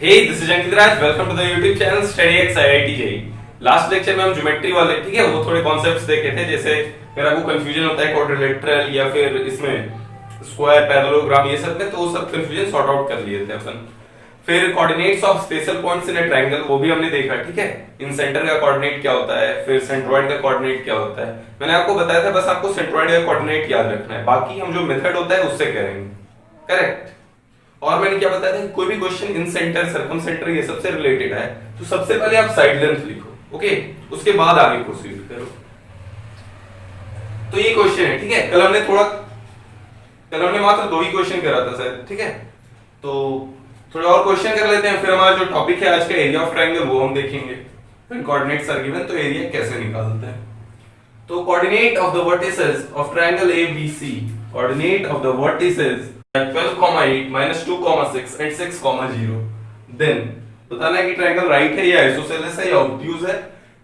Hey, this is Ankit Raj. Welcome to the YouTube channel StudyX IIT JEE. Last lecture में हम geometry वाले ठीक है वो थोड़े कॉन्सेप्ट्स देखे थे, जैसे अगर आपको कंफ्यूजन होता है क्वाड्रिलेटरल या फिर इसमें स्क्वायर पैरेललोग्राम ये सब में, तो वो सब कंफ्यूजन सॉर्ट आउट कर लिए थे अपन। फिर coordinates of special points in a triangle वो भी हमने देखा, ठीक है। इन सेंटर का कोऑर्डिनेट क्या होता है, फिर सेंट्रॉइड का कोऑर्डिनेट क्या होता है, मैंने आपको बताया था। बस आपको सेंट्रॉइड का कोऑर्डिनेट याद रखना है, बाकी हम जो मेथड होता है उससे करेंगे, करेक्ट। और मैंने क्या बताया था, कोई भी question in centre circum centre ये सबसे रिलेटेड है तो सबसे पहले आप साइड लेंथ लिखो, ओके, उसके बाद आगे प्रोसीड करो। तो ये क्वेश्चन है, ठीक है। कल हमने मात्र 2 ही क्वेश्चन करा था शायद, ठीक है। तो थोड़े और क्वेश्चन कर लेते हैं, फिर हमारा जो टॉपिक है आज का एरिया ऑफ ट्रायंगल वो हम देखेंगे। फिर कोऑर्डिनेट्स आर गिवन तो एरिया कैसे निकालते हैं। तो coordinate of the vertices of triangle ABC, coordinate of the vertices 12,8 -2,6 and 6,0, then बताना है कि ट्रायंगल राइट है या आइसोसेलेस है या ऑब्ट्यूज है।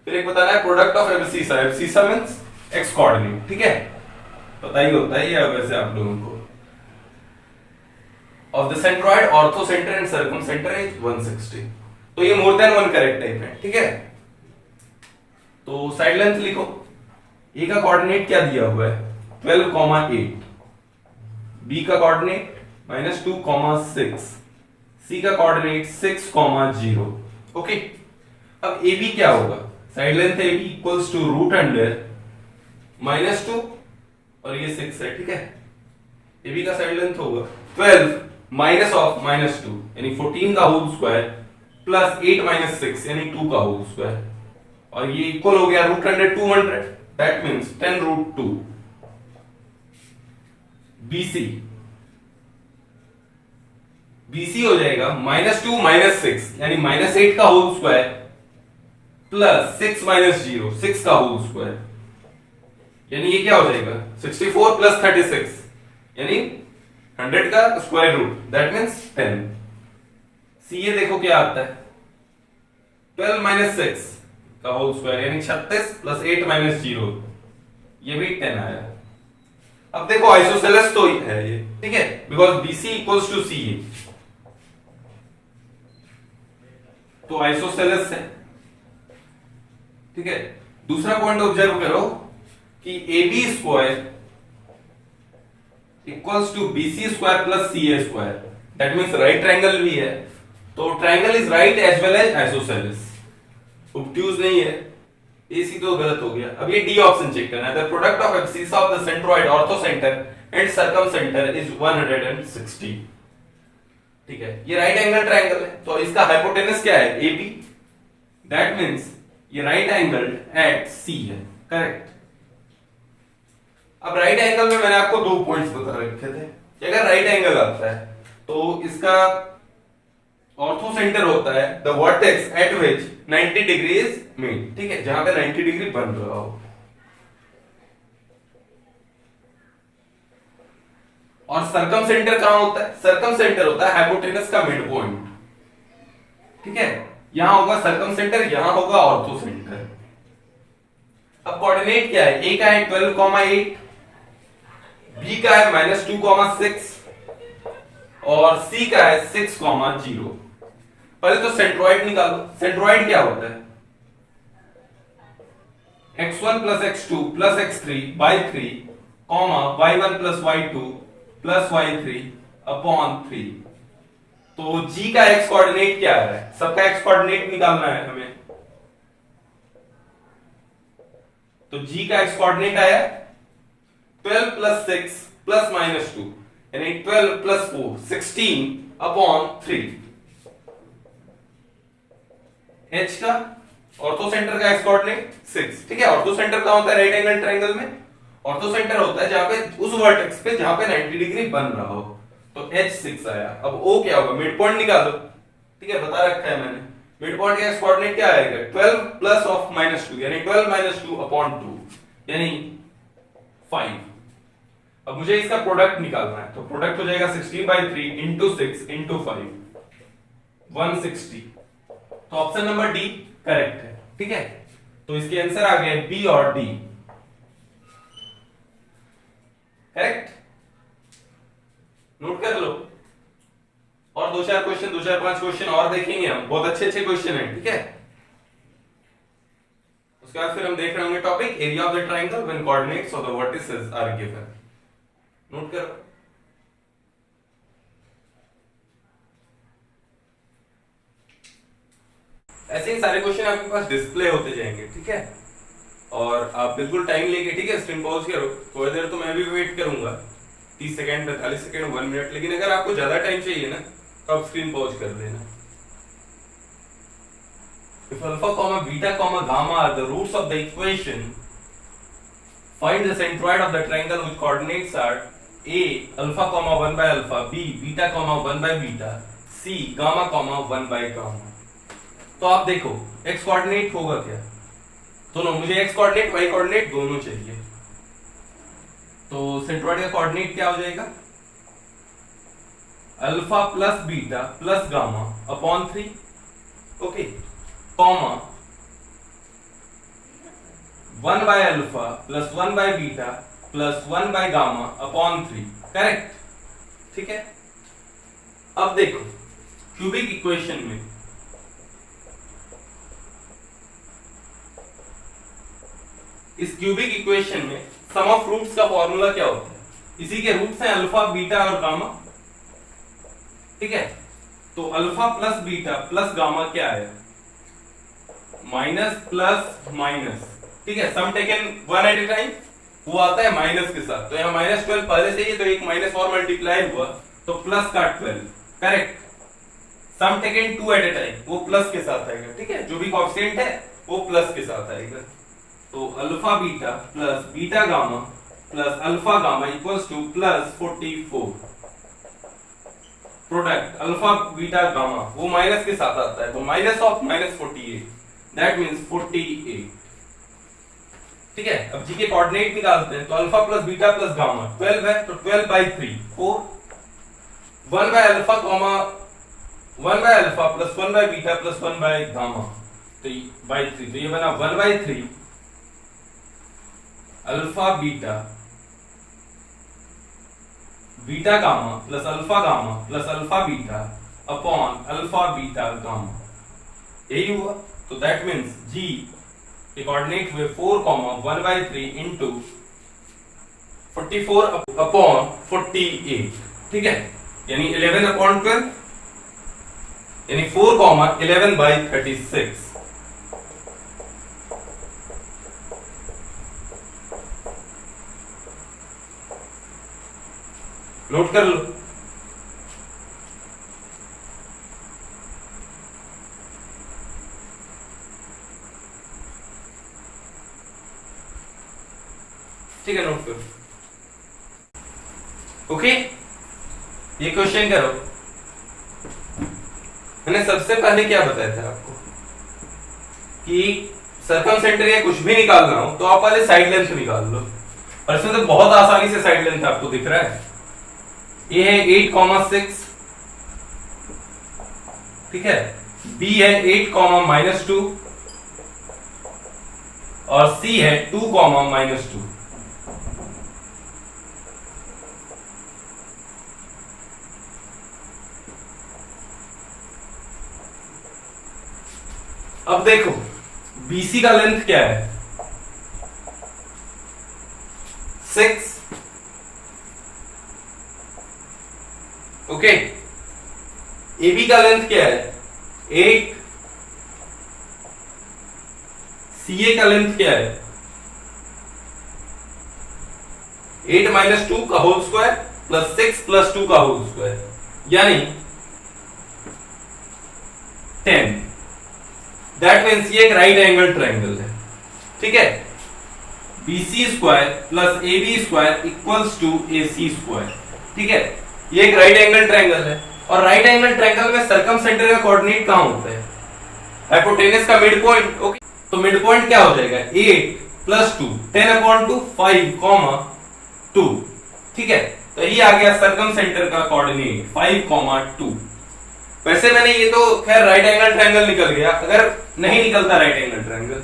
फिर एक बताना है product of abscissa, abscissa means x coordinate, ठीक है। पता ही होता है ये वैसे आप लोगों को। Of the centroid ortho centre and circum centre is 160, तो ये मोर देन 1 करेक्ट टाइप है, ठीक है। तो साइड लेंथ लिखो। ए का कोऑर्डिनेट क्या दिया हुआ है 12,8, बी का कोऑर्डिनेट -2,6, सी का कोऑर्डिनेट 6,0, ओके। अब ए बी क्या होगा, side length A B equals to root under -2 और ये 6 है, ठीक है। ए बी का साइड लेंथ होगा 12 माइनस ऑफ -2 यानी 14 का होल स्क्वायर प्लस 8 - 6 यानी 2 का होल स्क्वायर, और ये इक्वल हो गया root under 200, that means 10√2। BC हो जाएगा -2 - 6 यानी -8 का होल स्क्वायर प्लस 6 - 0 6 का होल स्क्वायर, यानी ये क्या हो जाएगा 64 प्लस 36 यानी 100 का स्क्वायर रूट, दैट मींस 10। सी ये देखो क्या आता है 12 - 6 का होल स्क्वायर यानी 36 प्लस 8 - 0 ये भी 10 आया। अब देखो आइसोसेलेस तो है ये, ठीक है, because BC equals to CA, तो आइसोसेलेस है, ठीक है। दूसरा पॉइंट ऑब्जर्व करो कि AB square equals to BC square plus CA square, that means right triangle भी है, तो triangle is right as well as isosceles, obtuse नहीं है। AC तो गलत हो गया। अब ये D ऑप्शन चेक करना है, the product of abscissa of the centroid ortho centre and circum centre is 160, ठीक है। ये राइट एंगल ट्रायंगल है, तो इसका हाइपोटेनस क्या है AB, दैट मींस ये राइट एंगल एट C है, करेक्ट। अब राइट एंगल में मैंने आपको 2 पॉइंट्स बता रखे थे कि अगर राइट एंगल आता है तो इसका ऑर्थो सेंटर होता है the vertex eight which 90 degree is made, ठीक है, जहां पे 90 डिग्री बन रहा हो। और सर्कम सेंटर कहां होता है, सर्कम सेंटर होता है हाइपोटेनस का मिड पॉइंट, ठीक है। यहां होगा सर्कम सेंटर, यहां होगा ऑर्थो सेंटर। अब कोऑर्डिनेट क्या है, ए का है 12,8, बी का है -2,6 और सी का है 6,0। पहले तो सेंट्रॉइड निकालो। सेंट्रॉइड क्या होता है x1 + x2 + x3 by 3, y1 + y2 + y3 upon 3। तो G का x कोऑर्डिनेट क्या है, सबका x कोऑर्डिनेट निकालना है हमें। तो G का x कोऑर्डिनेट आया 12 + 6 + -2 यानी 12 + 4 16 upon 3। H का ऑर्थो सेंटर का x कोऑर्डिनेट 6, ठीक है। ऑर्थो सेंटर कहां होता है राइट एंगल ट्रायंगल में, ऑर्थो सेंटर होता है जहां पे उस वर्टेक्स पे जहां पे 90 डिग्री बन रहा हो, तो H 6 आया। अब O क्या होगा, मिड पॉइंट निकालो, ठीक है, बता रखा है मैंने। मिड पॉइंट का x कोऑर्डिनेट क्या आएगा 12 प्लस ऑफ -2 यानी 12 - 2 upon 2 यानी 5। अब मुझे इसका प्रोडक्ट निकालना है, तो प्रोडक्ट हो जाएगा 16/3 × 6 × 5 160। तो ऑप्शन नंबर डी करेक्ट है, ठीक है। तो इसके आंसर आ गए बी और डी, करेक्ट। नोट कर लो। और दो चार क्वेश्चन, 2-4-5 क्वेश्चन और देखेंगे हम, बहुत अच्छे अच्छे क्वेश्चन हैं, ठीक है। उसके बाद फिर हम देख रहे होंगे topic area of the triangle when coordinates of the vertices are given. Note करो। ऐसे ही सारे क्वेश्चन आपके पास डिस्प्ले होते जाएंगे, ठीक है। और आप बिल्कुल टाइम लेके, ठीक है, स्क्रीन पॉज करो थोड़ी देर, तो मैं भी वेट करूंगा 30 सेकंड, 45 सेकंड, 1 मिनट। लेकिन अगर आपको ज्यादा टाइम चाहिए ना तो आप स्क्रीन पॉज कर देना। If alpha comma beta comma gamma are the roots of the equation, find the centroid of the triangle which coordinates are a alpha comma 1 by alpha, b beta comma 1 by beta, c gamma comma 1 by gamma। तो आप देखो x coordinate होगा क्या, दोनों, मुझे x coordinate y coordinate दोनों चाहिए। तो सेंट्रॉइड का कोऑर्डिनेट क्या हो जाएगा, alpha plus beta plus gamma upon 3, okay, comma 1 by alpha plus 1 by beta plus 1 by gamma upon 3, correct, ठीक है। अब देखो क्यूबिक इक्वेशन में इस क्यूबिक इक्वेशन में सम ऑफ रूट्स का फॉर्मूला क्या होता है, इसी के रूट्स हैं अल्फा बीटा और गामा, ठीक है। तो alpha plus beta plus gamma क्या है, माइनस प्लस माइनस, ठीक है, sum taken one at a time, वो आता है माइनस के साथ। तो यहाँ -12 पहले से ही, तो एक माइनस और मल्टीप्लाई हुआ तो प्लस का 12, correct. Sum taken 2 at a time, वो प्लस के साथ आएगा, ठीक है, जो भी कोएफिशिएंट है वो प्लस के साथ आएगा। तो alpha beta plus beta gamma plus alpha gamma equals two plus 44, product alpha beta gamma वो माइनस के साथ आता है, तो माइनस ऑफ -48, दैट मींस 48, ठीक है। अब जी के कोऑर्डिनेट निकालते हैं, तो alpha plus beta plus gamma 12 है, तो 12/3 4, 1 by alpha comma 1 by alpha plus 1 by beta plus 1 by gamma, तो बाय 3, तो ये बना 1/3 alpha beta beta gamma plus alpha beta upon alpha beta gamma, यही हुआ। तो दैट मींस जी के कोऑर्डिनेट हुए 4, 1/3 इंटू 44 अपॉन 48, ठीक है, यानी 11/12, यानी 4, 11/36। नोट कर लो। ठीक है, नोट करो, ओके। ये क्वेश्चन करो। मैंने सबसे पहले क्या बताया था आपको कि सर्कम सेंटर या कुछ भी निकालना हो तो आप पहले साइड लेंथ निकाल लो, और इसमें तो बहुत आसानी से साइड लेंथ आपको दिख रहा है। ये है 8,6, ठीक है, बी है 8, -2 और सी है 2, -2। अब देखो BC का लेंथ क्या है, 6, ओके। AB का लेंथ क्या है, 8, CA का लेंथ क्या है, 8 - 2 का होल स्क्वायर प्लस 6 + 2 का होल स्क्वायर, यानी 10। दैट मीन्स ये एक राइट एंगल ट्रायंगल है, ठीक है। BC square plus AB square equals to AC square, ठीक है, ये एक राइट एंगल ट्रायंगल है। और राइट एंगल ट्रायंगल में सर्कम सेंटर का कोऑर्डिनेट कहां होता है, हाइपोटेनस का मिड पॉइंट, ओके। तो मिड पॉइंट क्या हो जाएगा, 8 + 2, 10/2 5, 2, ठीक है। तो ये आ गया सर्कम सेंटर का कोऑर्डिनेट 5, 2। वैसे मैंने ये तो खैर राइट एंगल ट्रायंगल निकल गया, अगर नहीं निकलता राइट एंगल ट्रायंगल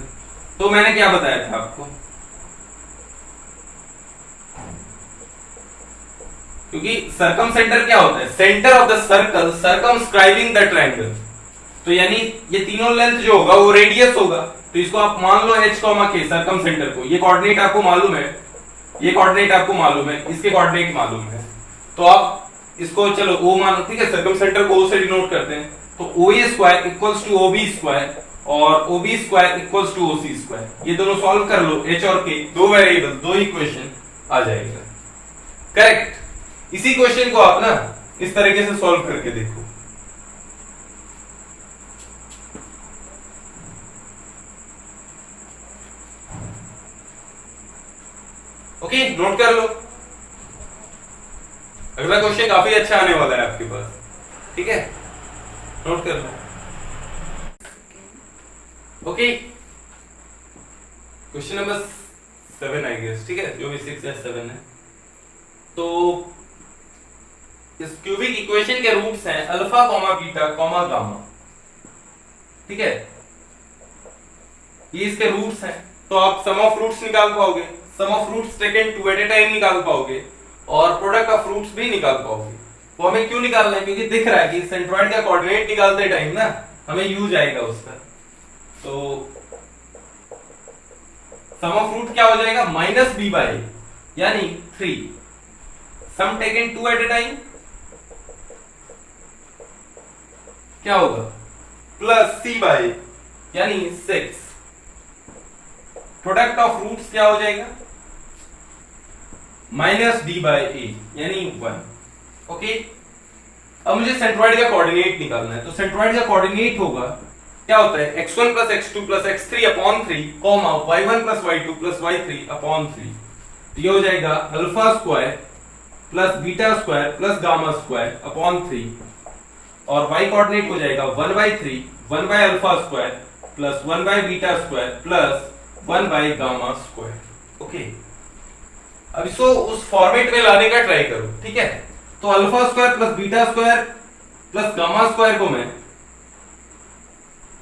तो मैंने क्या बताया था आपको, क्योंकि सर्कम सेंटर क्या होता है, centre of the circle circumscribing the triangle. तो यानी ये तीनों लेंथ जो होगा वो रेडियस होगा। तो इसको आप मान लो h k सर्कम सेंटर को, ये कोऑर्डिनेट आपको मालूम है, ये कोऑर्डिनेट आपको मालूम है, इसके कोऑर्डिनेट मालूम है। तो आप इसको चलो o मानो, ठीक है, सर्कम सेंटर को o से डिनोट करते हैं। तो OA square equals to OB square और OB square equals to OC square. ये दोनों सॉल्व कर लो, h और k दो वेरिएबल, दो इक्वेशन आ जाएगा। करेक्ट। इसी क्वेश्चन को आप ना इस तरीके से सॉल्व करके देखो। ओके, नोट कर लो। अगला क्वेश्चन काफी अच्छा आने वाला है आपके पास, ठीक है, नोट कर लो। Okay, question number 7 I guess, ठीक है, जो भी 6 या 7 है। तो इस क्यूबिक इक्वेशन के रूट्स हैं alpha comma beta comma gamma, ठीक है, ये इसके रूट्स हैं। तो आप सम ऑफ रूट्स निकाल पाओगे, sum of roots taken two at a time निकाल पाओगे और प्रोडक्ट ऑफ रूट्स भी निकाल पाओगे। वो हमें क्यों निकालना है, क्योंकि दिख रहा है कि सेंट्रॉइड का कोऑर्डिनेट निकालते टाइम ना हमें यूज आएगा उसका। तो सम ऑफ रूट क्या हो जाएगा, माइनस बी बाई यानी 3, sum taken two at a time क्या होगा, प्लस सी बाई यानी 6, प्रोडक्ट ऑफ रूट्स क्या हो जाएगा, माइनस डी बाई ए यानी 1। ओके, अब मुझे सेंट्रॉइड का कोऑर्डिनेट निकालना है। तो सेंट्रॉइड का कोऑर्डिनेट होगा, क्या होता है, x1 plus x2 plus x3 upon 3 comma y1 plus y2 plus y3 upon 3। तो ये हो जाएगा alpha square plus beta square plus gamma square upon 3 और y कोऑर्डिनेट हो जाएगा 1 by 3 1 by alpha square plus 1 by beta square plus 1 by gamma square. Okay, अब इसको उस फॉर्मेट में लाने का ट्राई करो, ठीक है। तो alpha square plus beta square plus gamma square को मैं,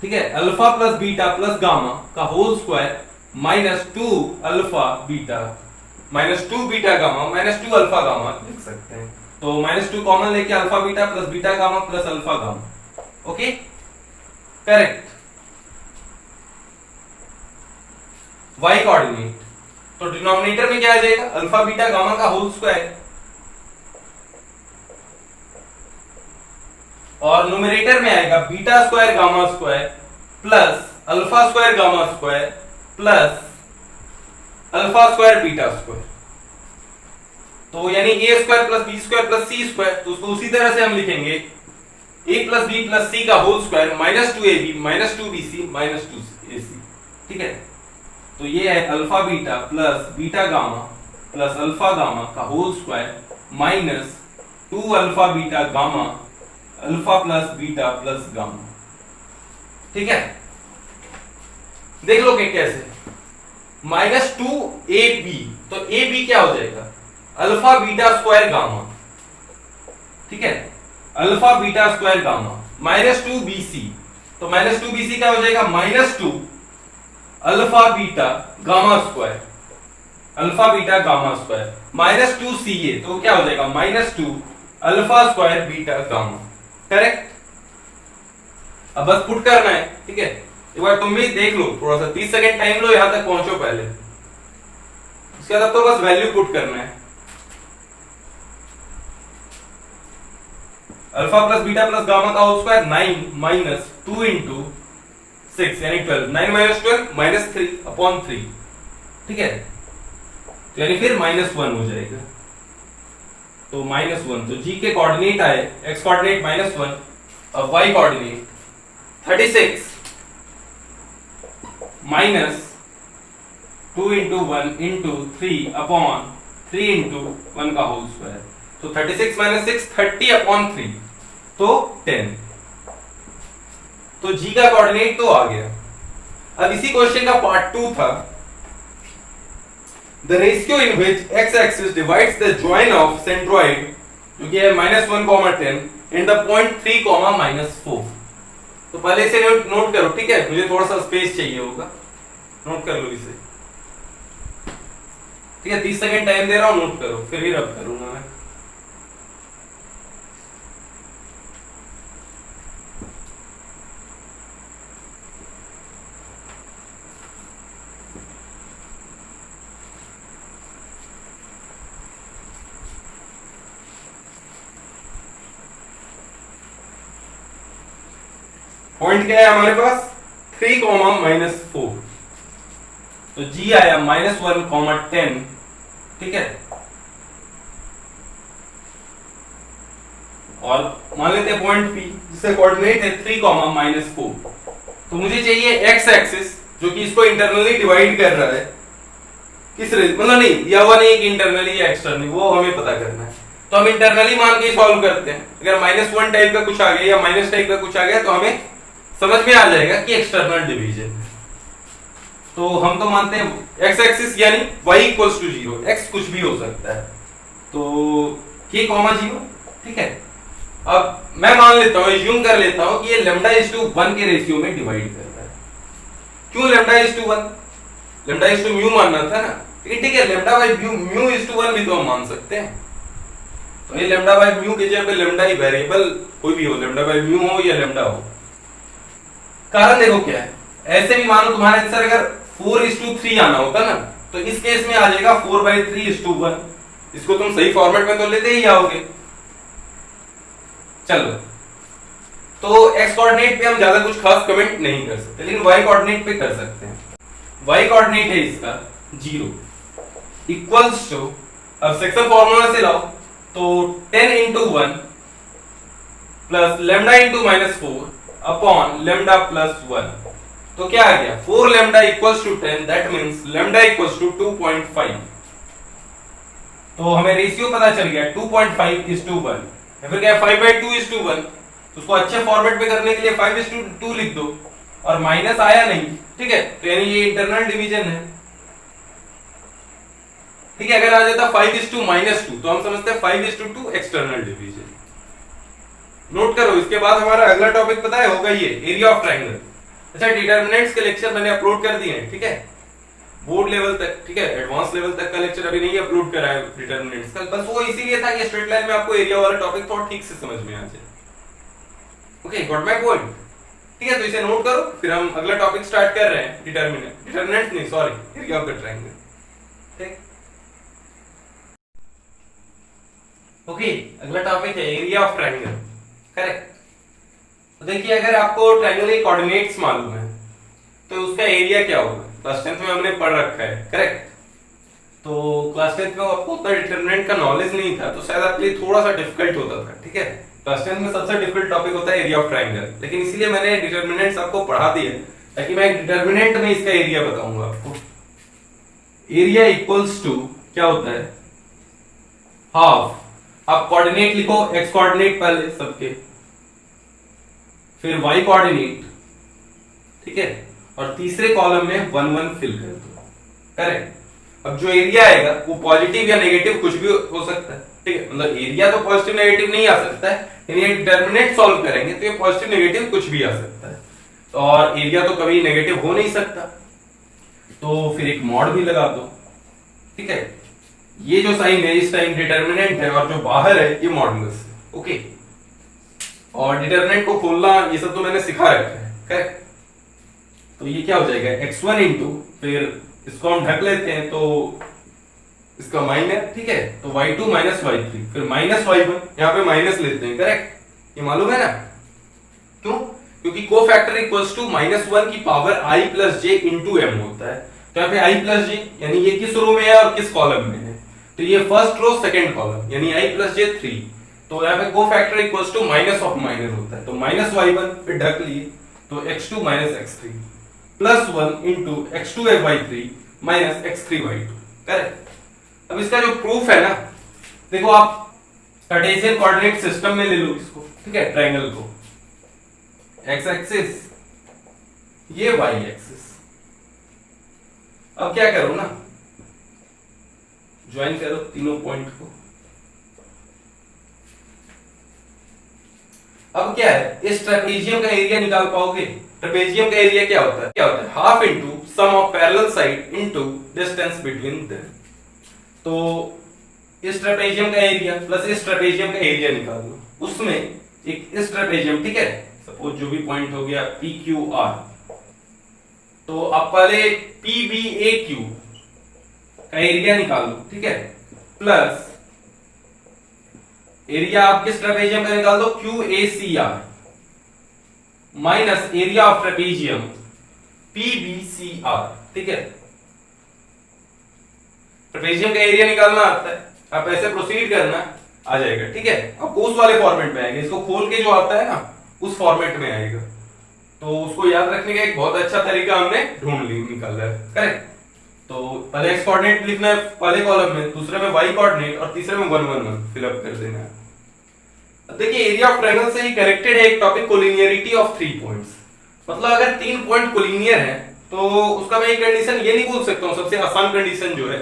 ठीक है, alpha plus beta plus gamma का whole square minus 2 alpha beta minus 2 beta gamma minus 2 alpha gamma लिख सकते हैं। तो माइनस 2 कॉमन लेके alpha beta plus beta gamma plus alpha gamma. Okay, correct. y coordinate, तो डिनोमिनेटर में क्या आ जाएगा, अल्फा बीटा गामा का होल स्क्वायर और न्यूमरेटर में आएगा beta square gamma square plus alpha square gamma square plus alpha square beta square. तो यानी a square plus b square plus c square. तो उसको उसी तरह से हम लिखेंगे a plus b plus c का whole square minus 2ab minus 2bc minus 2ac, ठीक है। तो ये है alpha beta plus beta gamma plus alpha gamma का whole square minus 2 alpha beta gamma alpha plus beta plus gamma, ठीक है। देख लो कि कैसे, माइनस 2ab, तो ab क्या हो जाएगा, अल्फा बीटा स्क्वायर गामा, ठीक है, alpha beta square gamma minus 2bc, तो माइनस 2bc क्या हो जाएगा, minus 2 alpha beta gamma square alpha beta gamma square minus 2ca, तो क्या हो जाएगा, minus 2 alpha square beta gamma. Correct. अब बस पुट करना है, ठीक है। एक बार तुम भी देख लो, थोड़ा सा 30 सेकंड टाइम लो, यहां तक पहुंचो पहले, उसके बाद तो बस वैल्यू पुट करना है। Alpha plus beta plus gamma का होल स्क्वायर 9 माइनस 2 इंटू 6 यानी 12, 9 माइनस 12 माइनस 3 अपॉन 3, ठीक है। तो यानी फिर माइनस 1 हो जाएगा, तो माइनस 1। तो जी के कोऑर्डिनेट आए, एक्स कोऑर्डिनेट माइनस 1 और y coordinate 36 minus 2 into 1 into 3 upon 3 into 1 का होल स्क्वायर। तो 36 माइनस 6 30 अपॉन 3, तो 10। तो जी का कोऑर्डिनेट तो आ गया। अब इसी क्वेश्चन का पार्ट 2 था, the ratio in which x-axis divides the join of centroid, जो कि है -1, 10 and the point 3, -4। तो पहले इसे नोट करो, ठीक है, मुझे थोड़ा सा स्पेस चाहिए होगा, नोट कर लो इसे, ठीक है। 30 सेकंड टाइम दे रहा हूं, नोट करो, फिर ही रब करूंगा मैं। पॉइंट क्या है हमारे पास 3, -4, तो जी आया -1, 10, ठीक है। और मान लेते हैं पॉइंट पी जिससे कोऑर्डिनेट है 3, -4, तो मुझे चाहिए एक्स एक्सिस जो कि इसको इंटरनली डिवाइड कर रहा है, किस मतलब नहीं दिया हुआ नहीं कि इंटरनली या एक्सटर्नली, वो हमें पता करना है। तो हम इंटरनली मान के सॉल्व करते हैं। अगर -1 टाइप का कुछ आ गया या माइनस टाइप का कुछ आ गया तो हमें समझ में आ जाएगा कि एक्सटर्नल डिवीजन है। तो हम तो मानते हैं एक्स एक्सिस यानी y = 0, x कुछ भी हो सकता है, तो k, 0, ठीक है। अब मैं मान लेता हूँ, एज्यूम कर लेता हूँ कि ये λ:1 के रेशियो में डिवाइड करता है। क्यों λ:1? λ:μ मानना था ना, ठीक है। λ/μ1 भी तो हम मान सकते हैं, तो ये λ/μ के जगह पे लैम्डा ही वेरिएबल कोई भी हो, λ/μ हो या लैम्डा हो। कारण देखो क्या है, ऐसे भी मानो तुम्हारे आंसर अगर 4:3 आना होता ना, तो इस केस में आ जाएगा 4/3:1। इसको तुम सही फॉर्मेट में तो लेते ही आओगे। चलो, तो x कोऑर्डिनेट पे हम ज्यादा कुछ खास कमेंट नहीं कर सकते, लेकिन y कोऑर्डिनेट पे कर सकते हैं। y कोऑर्डिनेट है इसका 0 इक्वल्स टू, अब सेक्शन फॉर्मूला से लाओ, तो 10 × 1 प्लस λ × -4 अपॉन λ + 1, तो क्या आ गया 4 λ = 10, दैट मींस λ = 2.5। तो हमें रेशियो पता चल गया 2.5:1, या फिर क्या 5/2:1। तो उसको अच्छे फॉर्मेट में करने के लिए 5:2 लिख दो, और माइनस आया नहीं, ठीक है, तो यानी ये इंटरनल डिवीजन है, ठीक है। अगर आ जाता 5:-2 तो हम समझते हैं 5:2 एक्सटर्नल डिवीजन। नोट करो, इसके बाद हमारा अगला टॉपिक पता है होगा ये एरिया ऑफ ट्रायंगल। अच्छा, डिटरमिनेंट्स के लेक्चर मैंने अपलोड कर दिए हैं, ठीक है, बोर्ड लेवल तक, ठीक है। एडवांस लेवल तक का लेक्चर अभी नहीं अपलोड करा है डिटरमिनेंट्स का, बस वो इसीलिए था कि स्ट्रेट लाइन में आपको एरिया वाला टॉपिक थोड़ा ठीक से समझ में आ जाए। ओके, गॉट माय पॉइंट, ठीक है। तो इसे नोट करो, फिर हम अगला टॉपिक स्टार्ट कर रहे हैं, डिटरमिनेंट नहीं, sorry, area of the triangle, ठीक। ओके, अगला टॉपिक है एरिया ऑफ ट्रायंगल, करेक्ट। तो देखिए, अगर आपको ट्रायंगल के कोऑर्डिनेट्स मालूम है तो उसका एरिया क्या होगा, क्लास 10th में हमने पढ़ रखा है, करेक्ट। तो क्लास 10th में आपको उतना डिटरमिनेंट का नॉलेज नहीं था, तो शायद आपके लिए थोड़ा सा डिफिकल्ट होता था, ठीक है। क्लास 10th में सबसे डिफिकल्ट टॉपिक होता है एरिया ऑफ ट्रायंगल, लेकिन इसीलिए मैंने डिटरमिनेंट्स आपको पढ़ा दिए ताकि मैं डिटरमिनेंट में इसका एरिया बताऊंगा आपको। एरिया इक्वल्स टू क्या होता है, हाफ। आप कोऑर्डिनेट लिखो, एक्स कोऑर्डिनेट पहले सबके, फिर वाई कोऑर्डिनेट, ठीक है, और तीसरे कॉलम में 1 1 फिल कर दो, करेक्ट। अब जो एरिया आएगा वो पॉजिटिव या नेगेटिव कुछ भी हो सकता है, ठीक है। मतलब एरिया तो पॉजिटिव नेगेटिव नहीं आ सकता है, लेकिन ये डिटरमिनेंट सॉल्व करेंगे तो ये पॉजिटिव नेगेटिव कुछ भी आ सकता है, और एरिया तो कभी नेगेटिव हो नहीं सकता, तो फिर एक मॉड भी लगा दो, ठीक है। ये जो साइन है इस टाइम डिटरमिनेंट है, और जो बाहर है ये मॉडुलस है, ओके। और डिटरमिनेंट को खोलना ये सब तो मैंने सिखा रखा है, करेक्ट। तो ये क्या हो जाएगा x1 इंटू, फिर इसको हम ढक लेते हैं तो इसका माइनस, ठीक है, तो y2 - y3, फिर -y1, यहाँ पे माइनस लेते हैं, करेक्ट। ये मालूम है ना, क्यों? क्योंकि कोफैक्टर इक्वल्स टू -1 की पावर i + j × m होता है। तो यहाँ पे i + j यानी ये किस रो में है और किस कॉलम में है, तो ये फर्स्ट रो सेकंड कॉलम, यानी i + j 3। तो यहाँ पे cofactor equals to minus of minus होता है, तो -y1 फिर ढक लिए, तो x2 - x3 +1 into x2y3 - x3y2, correct. अब इसका जो प्रूफ है ना, देखो आप कार्टेशियन कोऑर्डिनेट सिस्टम में ले लो इसको, ठीक है, ट्रायंगल को, x एक्सिस, ये y एक्सिस। अब क्या करो ना, ज्वाइन करो तीनों पॉइंट को। अब क्या है, इस ट्रेपेजियम का एरिया निकाल पाओगे? ट्रेपेजियम का एरिया क्या होता है? Half into sum of parallel side into distance between them. तो इस ट्रेपेजियम का एरिया प्लस इस ट्रेपेजियम का एरिया निकाल लो, उसमें एक इस ट्रेपेजियम, ठीक है, सपोज जो भी पॉइंट हो गया पी क्यू आर, तो आप पहले पी बी ए क्यू का एरिया निकाल लो, ठीक है, प्लस एरिया आप किस ट्रेपेजियम का निकाल दो, Q A C R, minus area of trapezium PBCR। ठीक है, ट्रेपेजियम का एरिया निकालना आता है, आप ऐसे प्रोसीड करना, आ जाएगा। ठीक है, आपको उस वाले फॉर्मेट में आएगा, इसको खोल के जो आता है ना उस फॉर्मेट में आएगा। तो उसको याद रखने का एक बहुत अच्छा तरीका हमने ढूंढ निकाला है, करेक्ट। तो पहले एक्स कोऑर्डिनेट लिखना है पहले कॉलम में, दूसरे में वाई कोऑर्डिनेट और तीसरे में 1 1 1 फिलअप कर देना है। देखिए एरिया ऑफ ट्रायंगल से ही करेक्टेड है एक टॉपिक कोलिनियरिटी ऑफ 3 पॉइंट्स। मतलब अगर 3 पॉइंट कोलिनियर है तो उसका मैं एक कंडीशन ये नहीं बोल सकता हूं, सबसे आसान कंडीशन जो है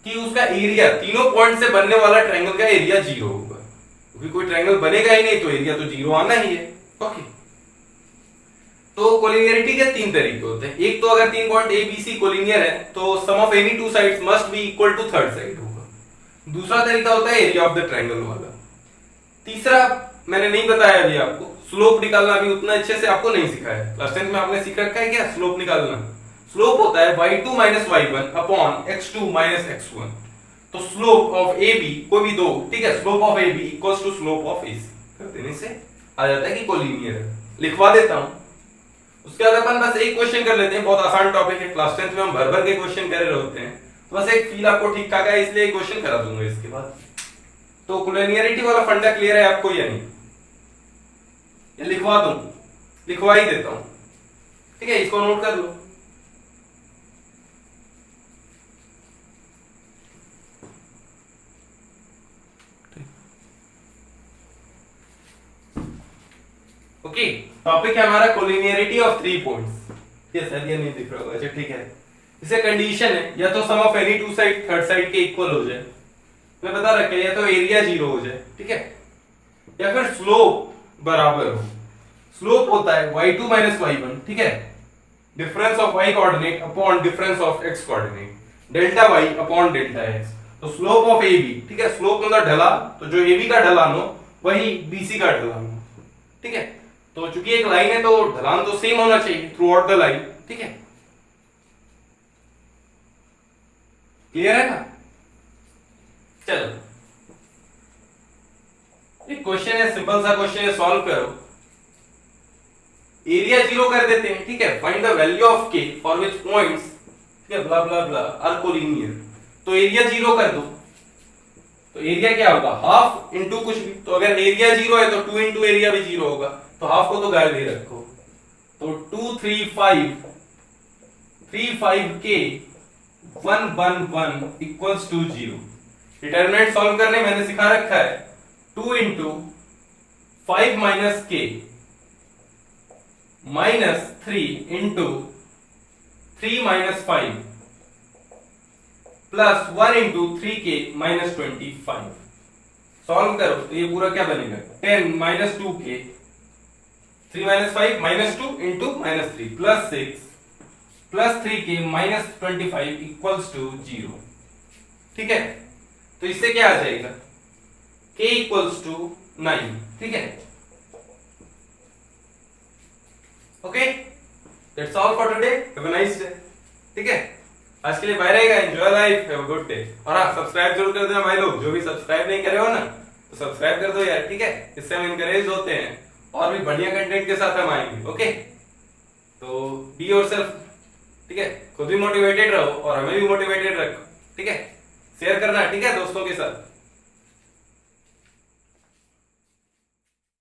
कि उसका एरिया तीनों पॉइंट से बनने वाला ट्रायंगल का एरिया 0 होगा, क्योंकि कोई ट्रायंगल बनेगा ही नहीं तो एरिया तो 0 आना ही है। ओके, तो कोलिनियरिटी के 3 तरीके होते हैं। एक तो अगर 3 point A B C collinear है तो sum of any 2 sides must be equal to third side होगा। दूसरा तरीका होता है एरिया ऑफ द ट्रायंगल वाला। तीसरा मैंने नहीं बताया अभी आपको, स्लोप निकालना अभी उतना अच्छे से आपको नहीं सिखाया। क्लास 10 में आपने सीख रखा है क्या स्लोप निकालना? स्लोप होता है y2 minus y1 upon x2 minus x1। तो स्लोप ऑफ AB कोई भी दो, ठीक है, slope of AB equals to slope of AC कर देने से आ जाता है कि कोलिनियर है। लिखवा देता हूं, उसके बाद अपन बस एक क्वेश्चन कर लेते हैं, बहुत आसान टॉपिक है, क्लास 10 में हम भर भर के क्वेश्चन कर रहे होते हैं, तो बस एक फील आपको ठीक ठाक है इसलिए क्वेश्चन करा दूंगा इसके बाद। तो कोलिनियरिटी वाला फंडा क्लियर है आपको या नहीं? या लिखवा दूं? लिखवा ही देता हूं, ठीक है, इसको नोट कर लो। ओके, टॉपिक है हमारा कोलिनियरिटी ऑफ 3 पॉइंट्स। ये सर ये नहीं दिख रहा होगा, अच्छा ठीक है। इसे कंडीशन है या तो sum of any 2 side third side के इक्वल हो जाए, मैं बता रखा है, या तो एरिया 0 हो जाए, ठीक है, या फिर स्लोप बराबर हो। स्लोप होता है y2 माइनस y1, ठीक है, difference of y coordinate upon difference of x coordinate, delta y upon delta x। तो स्लोप ऑफ AB, ठीक है, स्लोप मतलब ढलान, तो जो AB का ढलान हो वही BC का ढलान हो, ठीक है। तो चूंकि एक लाइन है तो ढलान तो सेम होना चाहिए थ्रू आउट द लाइन, ठीक है, क्लियर है ना? चलो एक क्वेश्चन है, सिंपल सा क्वेश्चन है, सॉल्व करो। एरिया 0 कर देते हैं, ठीक है, find the value of k for which points, ठीक है, ब्ला ब्ला ब्ला आर कोलिनियर। तो एरिया 0 कर दो, तो एरिया क्या होगा हाफ इंटू कुछ भी, तो अगर एरिया 0 है तो 2 इंटू एरिया भी 0 होगा, तो हाफ को तो गायब ही रखो। तो 235k 111 equals to 0। Determinant solve करने मैंने सिखा रखा है, 2 into 5 minus k minus 3 into 3 minus 5 plus 1 into 3k minus 25। Solve करो तो ये पूरा क्या बनेगा 10 minus 2k 3 minus 5 minus 2 into minus 3 plus 6 plus 3k minus 25 equals to 0, ठीक है। तो इससे क्या आ जाएगा k इक्वल्स टू 9, ठीक है। Okay, that's all for today, have a nice day, ठीक है। आज के लिए बाय रहेगा, enjoy life, have a good day. और हाँ, सब्सक्राइब जरूर कर देना भाई लोग, जो भी सब्सक्राइब नहीं करे हो ना तो सब्सक्राइब कर दो यार, ठीक है, इससे हम इनकरेज होते हैं और भी बढ़िया कंटेंट के साथ हम आएंगे। ओके, तो बी योरसेल्फ, ठीक है, खुद भी मोटिवेटेड रहो और हमें भी मोटिवेटेड रखो, ठीक है, शेयर करना, ठीक है, दोस्तों के साथ।